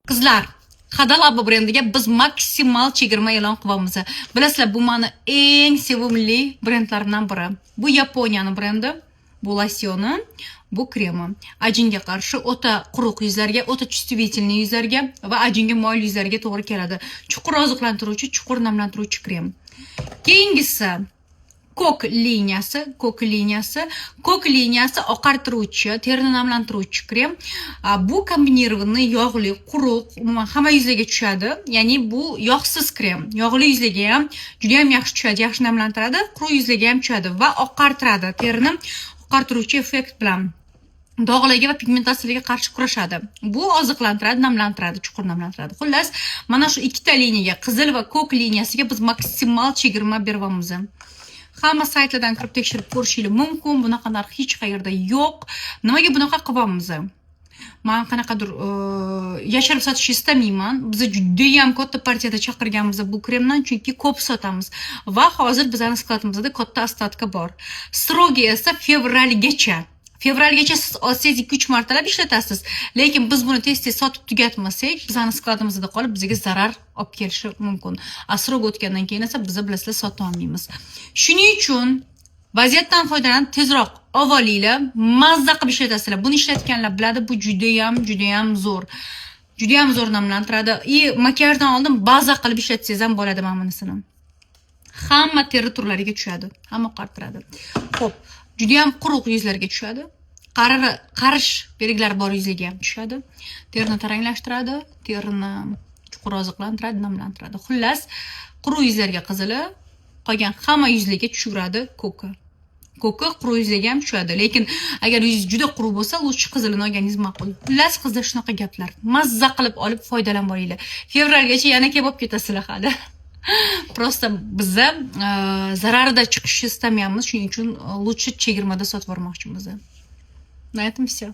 Qizlar, Hadalaba brendiga biz maksimal chegirma e'lon qilamiz. Bilasizlar, bu meni eng sevimli brendlarimdan biri. Bu Yaponiyaning brendi, bu losyoni, bu kremi. Ajinga qarshi o'ta quruq yuzlarga, o'ta chувствительный yuzlarga va ajinga moyil yuzlarga to'g'ri keladi. Chuqur oziqlantiruvchi, chuqur namlantiruvchi krem. Keyingisi Kok liniyasi oqartiruvchi, terini namlantiruvchi krem. Bu kombinirованный yog'li, quruq, umuman hamma yuzlarga tushadi. Ya'ni bu yog'siz krem. Yog'li yuzlarga ham juda ham yaxshi tushadi, yaxshi namlantiradi, quruq yuzlarga ham tushadi va oqartiradi. Terini oqartiruvchi effekt bilan dog'larga va pigmentatsiyaga qarshi kurashadi. Bu oziqlantiradi, namlantiradi, chuqur namlantiradi. Xullas, mana shu ikkita liniyaga, qizil va ko'k liniyasiga biz maksimal chegirma beryapmiz. Hamma saytlardan kirib tekshirib ko'rishingiz mumkin. Bunaqa narx hech qayerda yo'q. Nimaga bunaqa qilyapmiz? Men qanaqadir yashirib sotishni istamayman. Biz juda ham katta partiyada chaqirganmiz bu kremdan, chunki ko'p sotamiz va hozir bizning skladimizda katta ostatka bor. Srogi esa fevralgacha siz olsangiz 2-3 martalab ishlatasiz. Lekin biz buni tez-tez sotib tugatmasak, bizning skladimizda qolib bizga zarar olib kelishi mumkin. Srog o'tgandan keyin esa biz bilasizlar sota olmaymiz. Shuning uchun vaziyatdan foydalanib tezroq olinglar, mazza qilib ishlatasizlar. Buni ishlatganlar biladi, bu juda ham zo'r. Juda ham zo'r namlantiradi. Makiyajdan oldin baza qilib ishlatsangiz ham bo'ladi mana bunisini. Hamma teri turlariga tushadi, hamma oqartiradi. Xo'p, juda ham quruq yuzlarga tushadi. Qarish belgilari bor yuzlarga ham tushadi. Terini taranglashtiradi, terini chuqur oziqlantiradi, namlantiradi. Xullas, quruq yuzlarga qizili, qolgan hamma yuzlarga tushiradi ko'ki. Ko'ki quruq yuzlarga ham tushadi. Lekin agar yuz juda quruq bo'lsa, lutchi qizilini olganingiz ma'qul. Xullas, qizlar shunaqa gaplar. Mazza qilib olib foydalanib olinglar. Fevralgacha yana kelib ketasizlar hali. Prosta bizda zararda chiqishni istamayapmiz, shuning uchun lutchi chegirmada sotib bormoqchimiz. На этом все.